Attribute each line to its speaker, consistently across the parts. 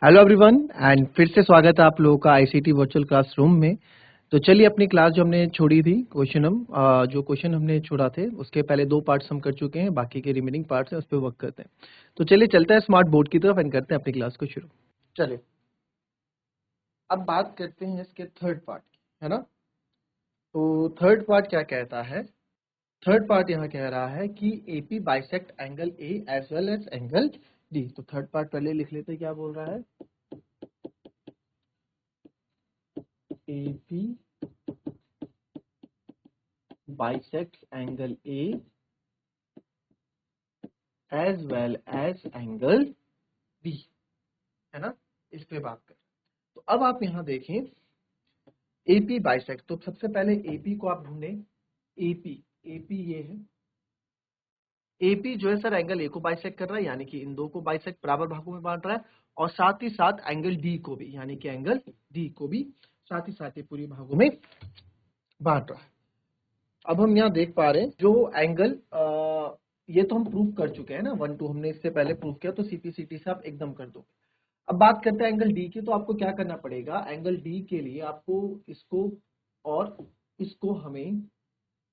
Speaker 1: Hello everyone and फिर से स्वागत है आप लोगों का आईसीटी वर्चुअल क्लासरूम में। तो चलिए अपनी क्लास जो हमने छोड़ी थी जो क्वेश्चन हमने छोड़ा थे उसके पहले दो पार्ट्स हम कर चुके हैं, बाकी के रिमेनिंग पार्ट्स हैं उस पर वर्क करते हैं। तो चलिए चलते हैं स्मार्ट बोर्ड की तरफ एंड करते हैं अपनी क्लास को शुरू। चलिए अब बात करते हैं इसके थर्ड पार्ट की, है ना। तो थर्ड पार्ट क्या कहता है? थर्ड पार्ट यहाँ कह रहा है कि A P bisect angle A as well as angle D. तो थर्ड पार्ट पहले लिख लेते हैं, क्या बोल रहा है? A P bisects angle A as well as angle B, है ना। इस पे बात करें तो अब आप यहाँ देखें AP बाइसेक्ट। तो सबसे पहले AP को आप ढूंढें। AP ये है। AP जो है सर एंगल A को बाइसेक्ट कर रहा है, यानी कि इन दो को बाइसेक्ट बराबर भागों में बांट रहा है, और साथ ही साथ एंगल D को भी, यानी कि एंगल D को भी साथ ही साथ ये पूरी भागों में बांट रहा है। अब हम यहाँ देख पा रहे हैं जो एंगल ये तो हम प्रूव कर चुके हैं ना, 1 2 हमने इससे पहले प्रूव किया, तो सीपी से आप एकदम कर दो। अब बात करते हैं एंगल डी की। तो आपको क्या करना पड़ेगा? एंगल डी के लिए आपको इसको और इसको हमें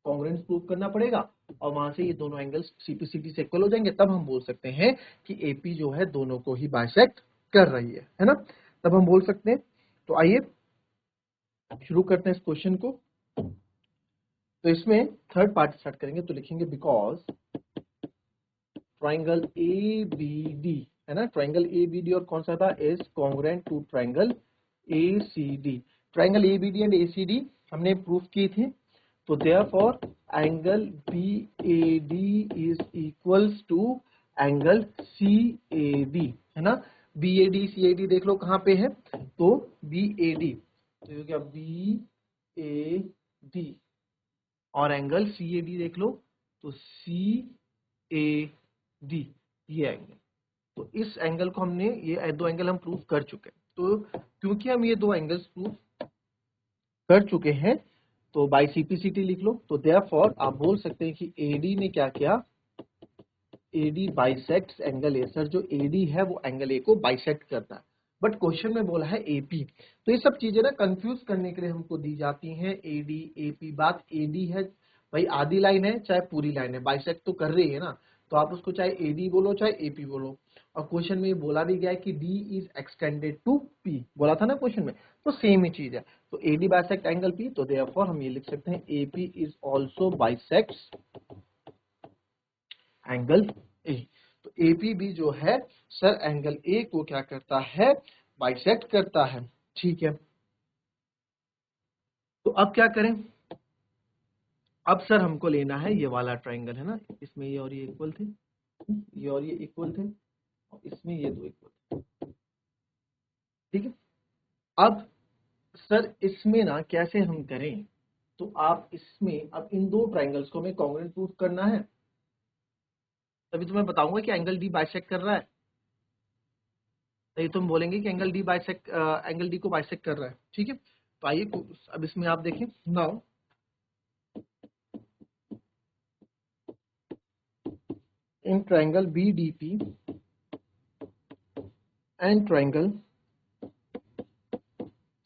Speaker 1: कॉन्ग्रुएंस प्रूव करना पड़ेगा, और वहां से ये दोनों एंगल्स सीपी से इक्वल हो जाएंगे। तब हम बोल सकते हैं कि एपी जो है दोनों को ही बाइसेक्ट कर रही है ना। तब हम बोल सकते हैं। तो आइए शुरू करते हैं इस क्वेश्चन को। तो इसमें थर्ड पार्ट स्टार्ट करेंगे, तो लिखेंगे because triangle A B D, है ना। ट्राइंगल ए बी डी और कौन सा था? Is congruent to triangle A C D. Triangle A B D and A C D हमने प्रूफ की थी। तो therefore angle B A D is equals to angle C A D, है ना। B A D C A D देख लो कहाँ पे है। तो बी ए डी, तो ये क्या? बी ए डी और एंगल सी ए डी देख लो, तो सी ए डी ये एंगल। तो इस एंगल को हमने, ये दो एंगल हम प्रूव कर चुके हैं। तो क्योंकि हम ये दो एंगल्स प्रूव कर चुके हैं तो बाय सीपीसीटी लिख लो। तो देयरफॉर आप बोल सकते हैं कि एडी ने क्या किया? A D bisects angle A. Sir जो एडी है वो एंगल ए को बाइसेक्ट करता है, बट क्वेश्चन में बोला है एपी। तो ये सब चीजें ना कंफ्यूज करने के लिए हमको दी जाती हैं। एडी एपी, बात एडी है भाई, आधी लाइन है चाहे पूरी लाइन है, बाइसेक्ट तो कर रही है ना। तो आप उसको चाहे एडी बोलो चाहे एपी बोलो। और क्वेश्चन में ये बोला भी गया है कि D is extended to P, बोला था ना क्वेश्चन में। तो सेम ही चीज है। तो एडी बाइसेक्ट एंगल पी, तो देयरफॉर हम ये लिख सकते हैं AP is also bisects angle ए। तो एपी भी जो है सर एंगल ए को क्या करता है? बाइसेक्ट करता है। ठीक है, तो अब क्या करें? अब सर हमको लेना है ये वाला ट्राइंगल, है ना। इसमें ये और ये इक्वल थे, ये और ये इक्वल थे, और इसमें ये दो इक्वल थे। ठीक है, अब सर इसमें ना कैसे हम करें? तो आप इसमें अब इन दो ट्राइंगल्स को हमें कॉन्ग्रुएंट प्रूफ करना है, तभी तो मैं बताऊंगा कि एंगल डी बाइसेक्ट कर रहा है। तो ये तुम बोलेंगे कि एंगल डी को बाइसेक्ट कर रहा है। ठीक है, तो आइए अब इसमें आप देखें now. In triangle B D P and triangle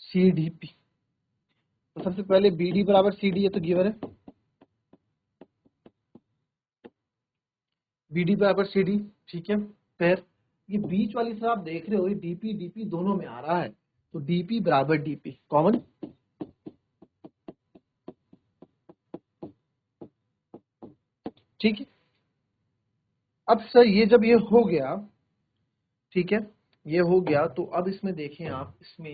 Speaker 1: C D P. तो सबसे पहले बी डी बराबर सी डी है, तो गिवन है बी डी बराबर सी डी। ठीक है, फिर ये बीच वाली तरफ आप देख रहे हो, ये डीपी डीपी दोनों में आ रहा है, तो डीपी बराबर डीपी कॉमन। ठीक है, अब सर ये जब ये हो गया, ठीक है, ये हो गया, तो अब इसमें देखें आप, इसमें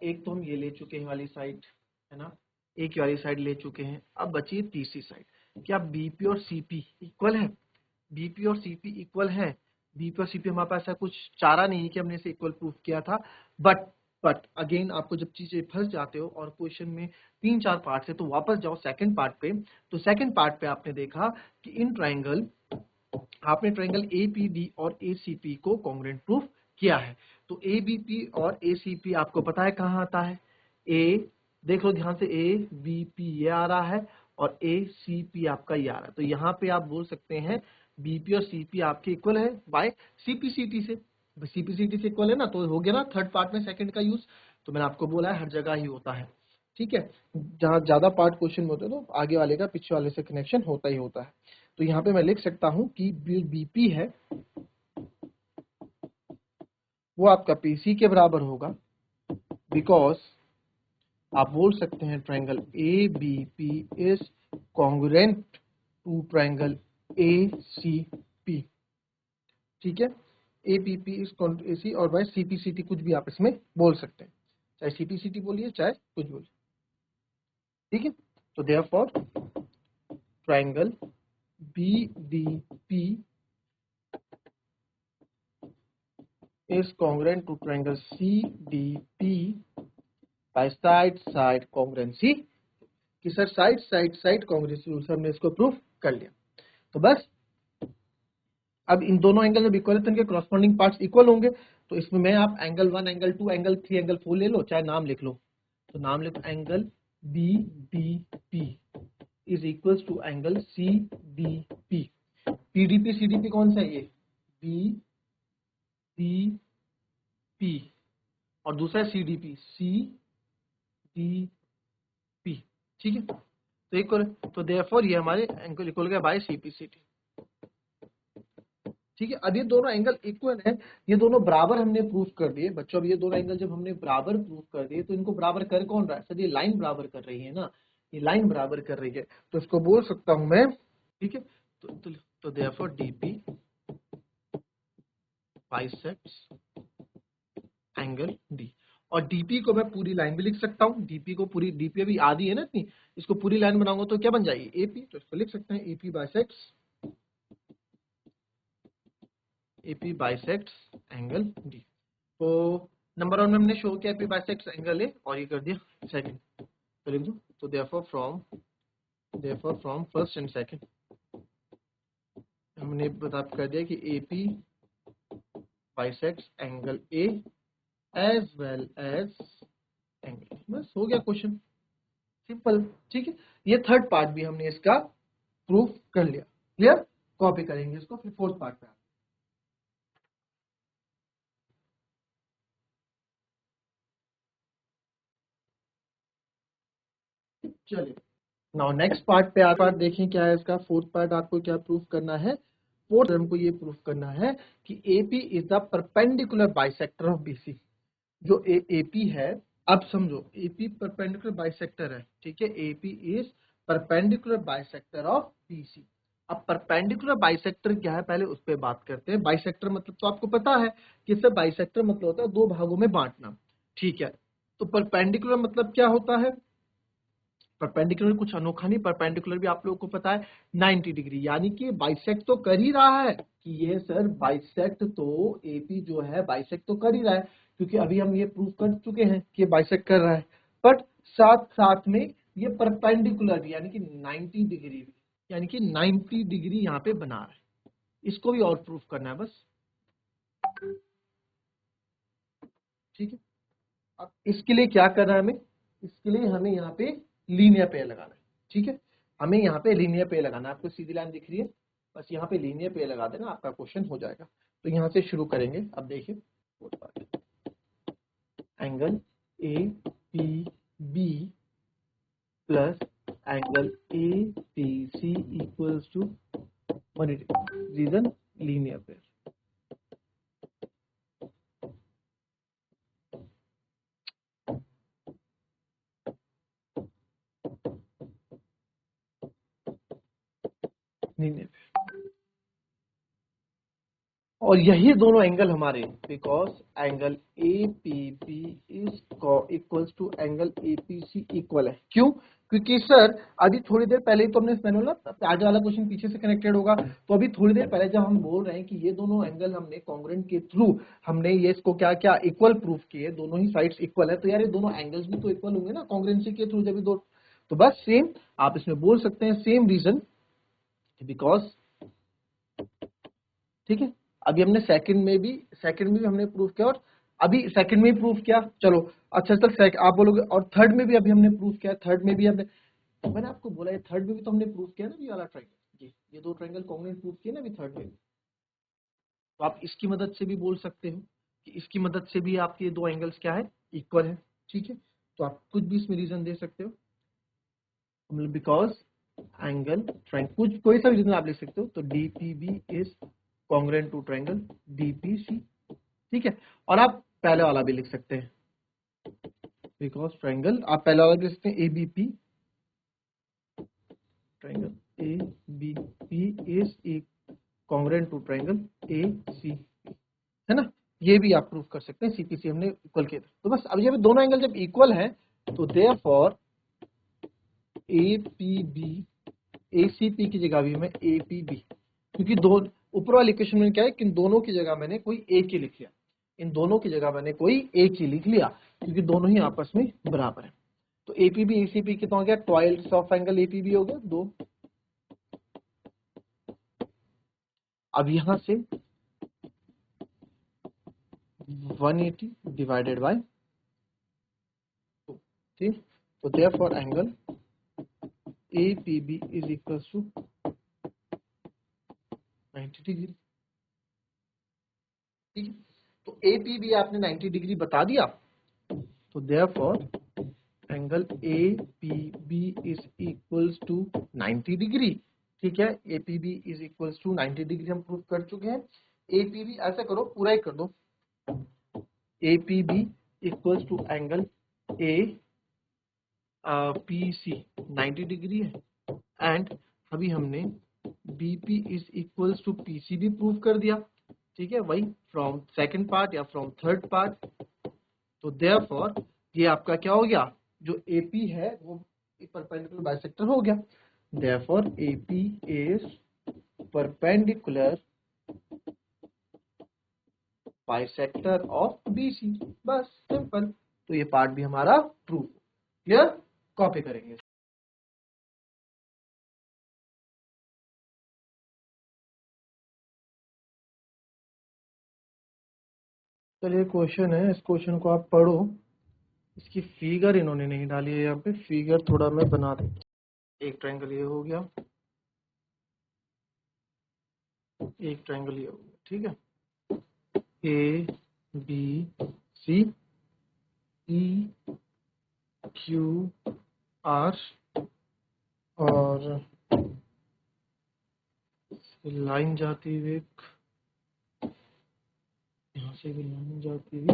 Speaker 1: एक तो हम ये ले चुके हैं वाली साइड, है ना, एक वाली साइड ले चुके हैं। अब बची तीसरी साइड। क्या बीपी और सीपी इक्वल है? बीपी और सीपी इक्वल है। बीपी और सीपी हमारे पास ऐसा कुछ चारा नहीं है कि हमने इसे इक्वल प्रूफ किया था, बट अगेन आपको जब चीजें फंस जाते हो और क्वेश्चन में 3 4 पार्ट है, तो वापस जाओ सेकंड पार्ट पे। तो सेकंड पार्ट पे आपने देखा कि इन ट्राइंगल, आपने ट्राइंगल एपीडी और एसीपी को कॉन्ग्रुएंट प्रूफ किया है। तो एबीपी और एसीपी आपको पता है कहाँ आता है? ए देख लो ध्यान से, ए बीपी ये आ रहा है और ए सीपी आपका ये आ रहा है। तो यहाँ पे आप बोल सकते हैं बीपी और सीपी आपके इक्वल है बाय सीपी सीटी से। सीपीसीटी से इक्वल है ना, तो हो गया ना थर्ड पार्ट में सेकंड का यूज। तो मैंने आपको बोला है हर जगह ही होता है, ठीक है। जहाँ ज्यादा पार्ट क्वेश्चन में होते हैं तो आगे वाले का पीछे वाले से कनेक्शन होता ही होता है। तो यहाँ पे मैं लिख सकता हूँ कि बीपी है वो आपका पीसी के बराबर होगा, बिकॉज आप बोल सकते हैं triangle A B P is congruent to triangle A C P, ठीक है। A P P is A C, और by C P C T कुछ भी आप इसमें बोल सकते हैं, चाहे सी पी सी टी बोलिए चाहे कुछ बोलिए, ठीक है। तो therefore triangle B D P is congruent to triangle CDP by side congruency, कि सर साइड कॉन्ग्रुएंसी रूल से हमने इसको प्रूफ कर लिया। तो बस अब इन दोनों एंगल जब इक्वल है तो इनके कॉरस्पॉन्डिंग पार्ट्स इक्वल होंगे। तो इसमें मैं आप एंगल 1, एंगल 2, एंगल 3, एंगल 4 ले लो, चाहे नाम लिख लो। तो नाम लिखो angle B D P is equal to angle C D P. P D P C D P कौन सा है? ये बी डी पी, और दूसरा है सीडीपी, सी डी पी, ठीक है। तो इक्वल, तो देयरफॉर ये हमारे एंगल इक्वल गया बाय सीपीसीटी, ठीक है। अब ये दोनों एंगल इक्वल है, ये दोनों बराबर हमने प्रूफ कर दिए बच्चों। अब ये दोनों एंगल जब हमने बराबर प्रूफ कर दिए तो इनको बराबर कर कौन रहा है? सर ये लाइन बराबर कर रही है ना, ये लाइन बराबर कर रही है, तो इसको बोल सकता हूं मैं, ठीक है। तो therefore DP bisects angle D, और डीपी को मैं पूरी लाइन भी लिख सकता हूँ। डीपी को पूरी, डीपी अभी आधी है ना इतनी, इसको पूरी लाइन बनाऊंगा तो क्या बन जाएगी? एपी। तो इसको लिख सकते हैं एपी बाइसेक्ट्स एंगल डी। तो नंबर 1 में हमने शो किया एपी बाइसेक्ट्स एंगल ए, और ये कर दिया सेकंड, तो लिख दो। तो therefore from first and second हमने बता कर दिया कि A P bisects angle A as well as angle, बस हो गया क्वेश्चन, सिंपल, ठीक है। ये थर्ड पार्ट भी हमने इसका प्रूफ कर लिया। क्लियर? कॉपी करेंगे इसको, फिर फोर्थ पार्ट पे चलिए। नाउ नेक्स्ट पार्ट पे पार्ट देखें क्या है इसका। फोर्थ पार्ट आपको क्या प्रूफ करना है? फोर्थ हमको ये प्रूफ करना है कि AP is the perpendicular bisector of BC. जो एपी है, अब समझो एपी परपेंडिकुलर बाइसेक्टर है, ठीक है। AP is perpendicular bisector of BC. अब परपेंडिकुलर बाइसेक्टर क्या है पहले उस पर बात करते हैं। बाइसेक्टर मतलब तो आपको पता है कि इससे बाइसेक्टर मतलब होता है दो भागों में बांटना, ठीक है। तो परपेंडिकुलर मतलब क्या होता है? परपेंडिकुलर कुछ अनोखा नहीं, परपेंडिकुलर भी आप लोगों को पता है 90 डिग्री, यानी कि बाइसेक्ट तो कर ही रहा है कि ये सर बाइसेक्ट तो एपी जो है बाइसेक्ट तो कर ही रहा है, क्योंकि अभी हम ये प्रूव कर चुके हैं कि बाइसेक्ट कर रहा है। बट साथ साथ में ये परपेंडिकुलर भी, यानी कि 90 डिग्री भी, यानी कि 90 डिग्री यहाँ पे बना रहा है। इसको भी और प्रूफ करना है बस, ठीक है। अब इसके लिए क्या करना है हमें? इसके लिए हमें यहाँ पे लीनियर पेयर लगाना है, ठीक है। हमें यहाँ पे लीनियर पेयर लगाना है। आपको सीधी लाइन दिख रही है, बस यहाँ पे लीनियर पेयर लगा देना, आपका क्वेश्चन हो जाएगा। तो यहाँ से शुरू करेंगे। अब देखिए angle A P B plus angle A P C equals to 180, reason linear pair. Linear pair, और यही दोनों एंगल हमारे, because angle A P B is equals to angle A P C equal है। क्यों? क्योंकि सर अभी थोड़ी देर पहले ही तो हमने मैंने बोला आगे वाला क्वेश्चन पीछे से कनेक्टेड होगा। तो अभी थोड़ी देर पहले जब हम बोल रहे हैं कि ये दोनों एंगल हमने कॉन्ग्रुएंट के थ्रू हमने ये इसको क्या क्या इक्वल प्रूफ किए, दोनों ही साइड्स इक्वल है, तो यार ये दोनों एंगल्स भी तो इक्वल होंगे ना कॉन्ग्रुएंसी के थ्रू जब भी दो। तो बस सेम आप इसमें बोल सकते हैं सेम रीजन, बिकॉज, ठीक है। अभी हमने सेकंड में भी हमने प्रूफ किया, और अभी सेकंड में भी प्रूफ किया। चलो अच्छा चल आप बोलोगे, और थर्ड में भी अभी हमने प्रूफ किया। थर्ड में भी हमने, मैंने आपको बोला है थर्ड में भी तो हमने प्रूफ किया ना ये वाला ट्रायंगल, ये दो ट्रायंगल कॉन्ग्रुएंट प्रूफ किए ना अभी थर्ड में। तो आप इसकी मदद से भी बोल सकते हो कि इसकी मदद से भी आपके दो एंगल्स क्या है, इक्वल है। ठीक है, तो आप कुछ भी इसमें रीजन दे सकते हो, मतलब बिकॉज एंगल ट्रायंगल, कुछ कोई सा भी रीजन आप लिख सकते हो। तो DPB is congruent to triangle DPC। ठीक है, और आप पहले वाला भी लिख सकते हैं, बिकॉज ट्रायंगल, आप पहले वाला भी लिख सकते हैं ABP, triangle ABP is congruent to triangle AC, है ना। ये भी आप प्रूफ कर सकते हैं, CPC हमने इक्वल किया था। तो बस अब ये दोनों एंगल जब इक्वल है तो देयरफॉर APB, ACP की जगह भी मैं APB, क्योंकि दो ऊपर वाली इक्वेशन में क्या है कि इन दोनों की जगह मैंने कोई एक ही लिख लिया, इन दोनों की जगह मैंने कोई एक ही लिख लिया, क्योंकि दोनों ही आपस में बराबर है। तो APB ACP कितना हो गया, ट्वाइल्स ऑफ एंगल APB हो गया, 2। अब यहां से 180 डिवाइडेड बाय 2, ठीक। तो therefore angle APB is equal to 90 degree. ठीक है, तो APB आपने 90 डिग्री बता दिया, तो therefore angle APB is equals to 90 degree. ठीक है, APB is equals to 90 degree हम प्रूव कर चुके हैं। APB ऐसा करो, पूरा ही कर दो, APB equals to angle APC 90 degree है, एंड अभी हमने BP is equals to PC भी प्रूव कर दिया। ठीक है, वही फ्रॉम सेकंड पार्ट या फ्रॉम थर्ड पार्ट। तो देयरफॉर ये आपका क्या हो गया, जो AP है वो परपेंडिकुलर बाइसेक्टर हो गया। Therefore AP is perpendicular bisector of BC, बस सिंपल। तो ये पार्ट भी हमारा प्रूव, क्लियर। कॉपी करेंगे। चलिए क्वेश्चन है, इस क्वेश्चन को आप पढ़ो। इसकी फिगर इन्होंने नहीं डाली है, यहाँ पे फिगर थोड़ा मैं बना देता। एक ट्रायंगल ये हो गया, एक ट्रायंगल ये हो गया। ठीक है, ABC EQR, और लाइन जाती हुई, यहाँ से भी लाइन जाती हुई,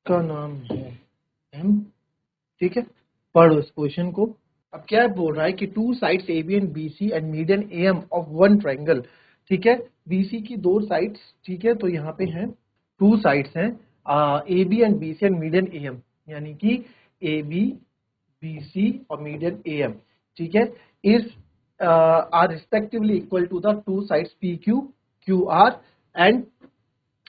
Speaker 1: का नाम है M। ठीक है, पढ़ो इस क्वेश्चन को। अब क्या बोल रहा है कि two sides AB and BC and median AM of one triangle. ठीक है, BC की दो साइड्स, ठीक है, तो यहाँ पे हैं टू साइड्स हैं AB and BC and median AM, यानी कि AB BC और मीडियन AM। ठीक है, is are respectively equal to the two sides PQ QR and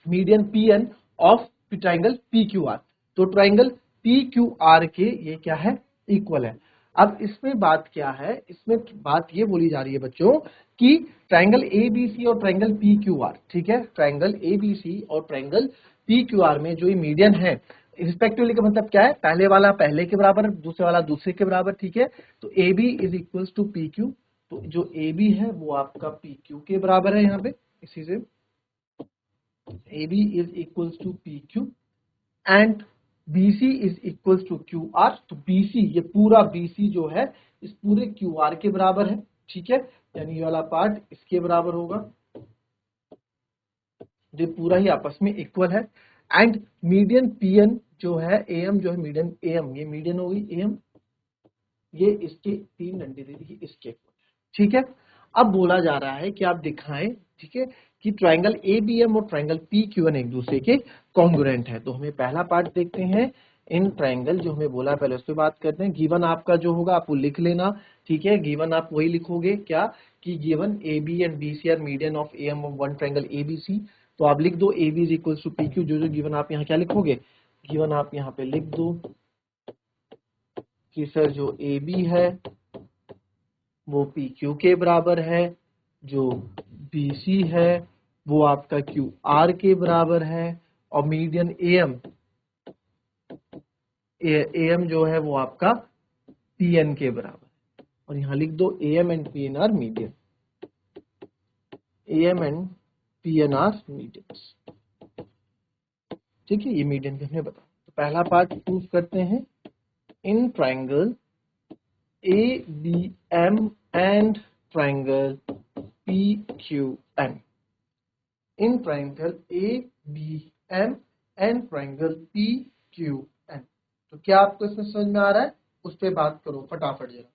Speaker 1: median PN of triangle PQR। तो ट्रायंगल PQR के ये क्या है, इक्वल है। अब इसमें बात क्या है, इसमें बात ये बोली जा रही है बच्चों कि ट्रायंगल ABC और ट्रायंगल PQR, ठीक है, ट्रायंगल ABC और ट्रायंगल PQR में जो ये मीडियन है रिस्पेक्टिवली का मतलब क्या है, पहले वाला पहले के बराबर, दूसरे वाला दूसरे के बराबर। ठीक है, तो AB is equals to PQ, तो जो AB है वो आपका PQ के बराबर है। यहाँ पे इसी से AB is equals to PQ and BC is equals to QR। तो BC, ये पूरा BC जो है इस पूरे QR के बराबर है। ठीक है, यानी ये वाला पार्ट इसके बराबर होगा, जो पूरा ही आपस में इक्वल है। एंड मीडियन PN जो है, AM जो है मीडियन AM, ये मीडियन होगी AM, ये इसके 3 डंडे दे दी इसके। ठीक है, अब बोला जा रहा है कि आप दिखाएं, ठीक है, कि ट्रायंगल ABM और ट्रायंगल PQN एक दूसरे के कॉन्ग्रुएंट है। तो हमें पहला पार्ट देखते हैं, इन ट्रायंगल जो हमें बोला पहले उस पर बात करते हैं। गिवन आपका जो होगा आप वो लिख लेना। ठीक है, गिवन आप वही लिखोगे क्या कि given AB and BC are median of AM of one triangle ABC। तो आप लिख दो AB is equal to PQ, जो जो गिवन आप यहाँ क्या लिखोगे, गिवन आप यहाँ पे लिख दो कि सर जो AB है वो PQ के बराबर है, जो BC है वो आपका QR के बराबर है, और मीडियन AM जो है वो आपका PN के बराबर है। और यहाँ लिख दो AM and PN are median, AM and P N are medians. ठीक है, ये मीडियन भी हमने बताया। तो पहला पार्ट प्रूव करते हैं, in triangle A B M and triangle P Q N, in triangle A B M and triangle P Q N. तो क्या आपको इसमें समझ में आ रहा है? उस पर बात करो फटाफट जरा।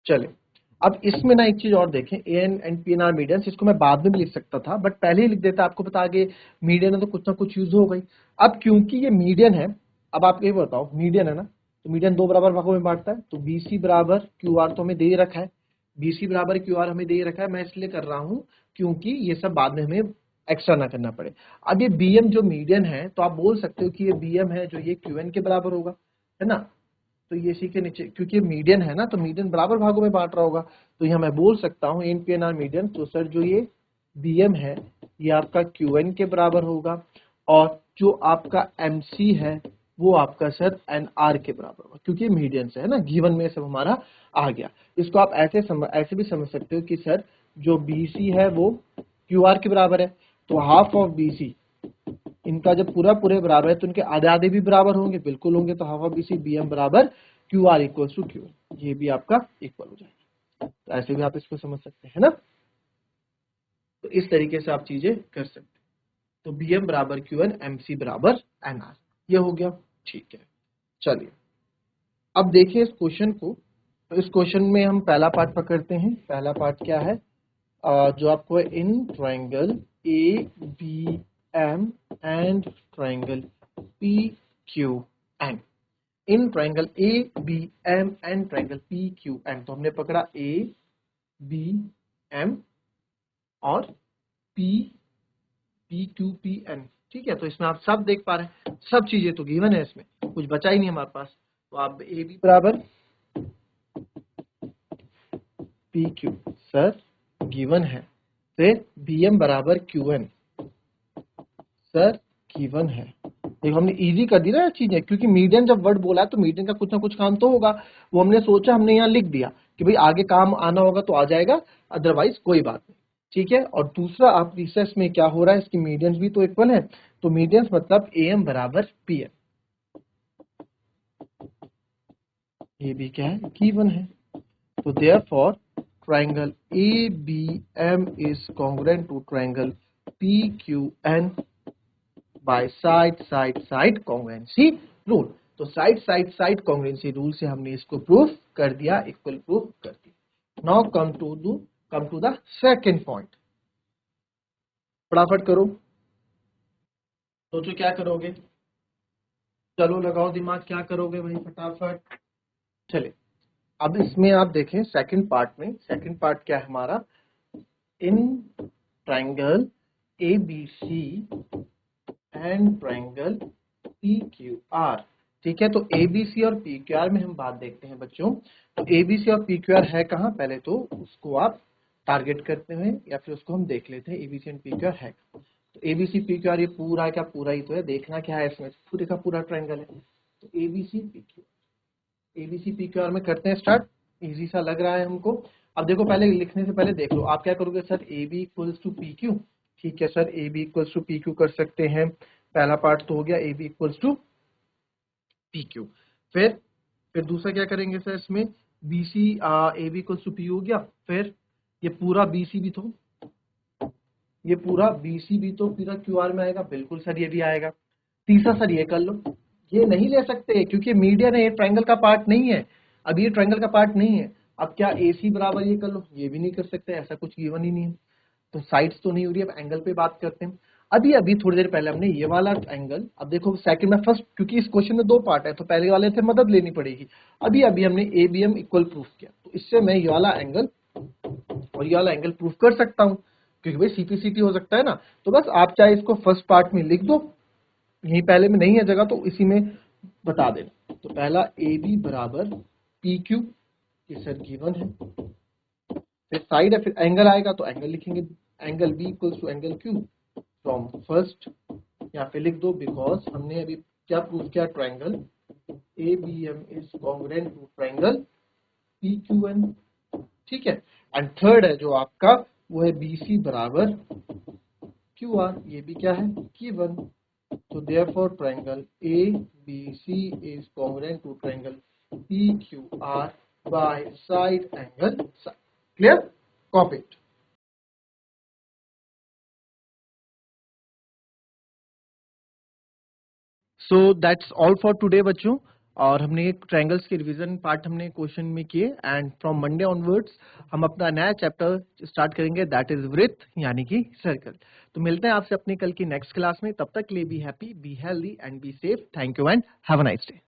Speaker 1: चले, अब इसमें ना एक चीज और देखें, A N and P N are medians, इसको मैं बाद में भी लिख सकता था बट पहले ही लिख देता, आपको पता आगे मीडियन है तो कुछ ना कुछ यूज हो गई। अब क्योंकि ये मीडियन है, अब आप ये बताओ, मीडियन है ना, तो मीडियन दो बराबर भागों में बांटता है, तो बी सी बराबर क्यू आर तो हमें दे ही रखा है, बी सी बराबर क्यू आर हमें दे ही रखा है। मैं इसलिए कर रहा हूँ क्योंकि ये सब बाद में हमें एक्स्ट्रा ना करना पड़े। अब ये बी एम जो मीडियन है, तो आप बोल सकते हो कि ये बी एम है जो ये क्यू एन के बराबर होगा, है ना। तो ये सी के नीचे, क्योंकि मीडियन है ना, तो मीडियन बराबर भागों में बांट रहा होगा, तो यहाँ मैं बोल सकता हूँ N P N R median. तो सर जो ये बी एम है ये आपका क्यू एन के बराबर होगा, और जो आपका एम सी है वो आपका सर एन आर के बराबर होगा, क्योंकि मीडियन से है ना, गिवन में सब हमारा आ गया। इसको आप ऐसे भी समझ सकते हो कि सर जो बी सी है वो क्यू आर के बराबर है, तो हाफ ऑफ बी सी, इनका जब पूरा पूरे बराबर है तो इनके आधे आधे भी बराबर होंगे, बिल्कुल होंगे, तो half of B C B M बराबर Q R equal to Q, ये भी आपका इक्वल हो जाएगा। तो ऐसे भी आप इसको समझ सकते हैं ना, तो इस तरीके से आप चीजें कर सकते हैं। तो बी एम बराबर क्यू एन, एम सी बराबर एन आर, ये हो गया। ठीक है, चलिए अब देखिए इस क्वेश्चन को। तो इस क्वेश्चन में हम पहला पार्ट पकड़ते हैं। पहला पार्ट क्या है? जो आपको in triangle A B M and triangle P Q N, in triangle A B M and triangle P Q N. तो हमने पकड़ा ए बी एम और P P Q P N. ठीक है, तो इसमें आप सब देख पा रहे हैं, सब चीजें तो गिवन है, इसमें कुछ बचा ही नहीं हमारे पास। तो आप ए बी बराबर पी क्यू सर गिवन है, फिर बी एम बराबर क्यू एन सर गिवन है। देखो हमने इजी कर दी ना चीजें, क्योंकि मीडियन जब वर्ड बोला है तो मीडियन का कुछ ना कुछ काम तो होगा, वो हमने सोचा, हमने यहाँ लिख दिया कि भाई आगे काम आना होगा तो आ जाएगा, अदरवाइज कोई बात नहीं। ठीक है, और दूसरा आप रिसर्च में क्या हो रहा है, इसकी मीडियंस भी तो इक्वल है, तो मीडियंस मतलब ए एम बराबर पी एम, ये भी क्या है, गिवन है। तो therefore triangle A B M is congruent to triangle P Q N by side side side congruency rule. तो side side side congruency rule से हमने इसको प्रूफ कर दिया, इक्वल प्रूफ कर दिया। Now come to the second point. फटाफट करो, सोचो क्या करोगे, चलो लगाओ दिमाग, क्या करोगे भाई फटाफट। चले, अब इसमें आप देखें सेकंड पार्ट में, सेकंड पार्ट क्या है हमारा, in triangle A B C and triangle P Q R. ठीक है, तो एबीसी और पी क्यू आर में हम बात देखते हैं बच्चों। तो एबीसी और पी क्यू आर है कहाँ, पहले तो उसको आप टारगेट करते हुए या फिर उसको हम देख लेते हैं, ABC and P Q are है। तो एबीसी पी क्यू आर ये पूरा क्या, पूरा ही तो है, देखना क्या है इसमें, पूरे का पूरा ट्रायंगल है। तो ABC P Q, ABC P Q are में करते हैं स्टार्ट। इजी सा लग रहा है हमको। अब देखो पहले लिखने से पहले देख लो, आप क्या करोगे sir, A B equals to P Q. ठीक है sir, A B equals to P Q कर सकते हैं, पहला पार्ट तो हो गया A B equals to P Q. फिर दूसरा क्या करेंगे सर, इसमें B C A B equals to P हो गया, फिर ये पूरा बी सी भी तो, ये पूरा बी सी भी तो पूरा क्यू आर में आएगा, बिल्कुल सर ये भी आएगा। तीसरा सर ये कर लो, ये नहीं ले सकते क्योंकि मीडियन है, ये ट्रायंगल का पार्ट नहीं है, अब ये ट्रायंगल का पार्ट नहीं है। अब क्या ए सी बराबर ये कर लो, ये भी नहीं कर सकते, ऐसा कुछ गिवन ही नहीं है। तो साइड्स तो नहीं हो रही, अब एंगल पे बात करते हैं। अभी अभी थोड़ी देर पहले हमने ये वाला एंगल, अब देखो सेकंड में फर्स्ट, क्योंकि इस क्वेश्चन में दो पार्ट है तो पहले वाले से मदद लेनी पड़ेगी। अभी अभी हमने A B M equal proof किया, तो इससे मैं ये वाला एंगल और ये वाला एंगल प्रूफ कर सकता हूँ, क्योंकि भाई सीपीसीटी हो सकता है ना। तो बस आप चाहे इसको फर्स्ट पार्ट में लिख दो, यही पहले में नहीं है जगह तो इसी में बता देना। तो पहला ए बी बराबर पी क्यू, ये सर गिवन है, फिर साइड है, फिर एंगल आएगा तो एंगल लिखेंगे, angle B equals to angle Q from first, यहाँ पे लिख दो, बिकॉज हमने अभी क्या प्रूव किया, triangle A B M is congruent to triangle P Q N. ठीक है। एंड थर्ड है जो आपका वो है BC बराबर QR, ये भी क्या है गिवन। तो therefore triangle ABC is congruent to triangle PQR by side angle side. Clear? Copy it. So that's all for today बच्चों। और हमने ट्रायंगल्स के रिवीजन पार्ट हमने क्वेश्चन में किए एंड फ्रॉम मंडे ऑनवर्ड्स हम अपना नया चैप्टर स्टार्ट करेंगे दैट इज वृत्त यानी कि सर्कल। तो मिलते हैं आपसे अपने कल की नेक्स्ट क्लास में। तब तक के लिए be happy, be healthy and be safe. Thank you and have a nice day.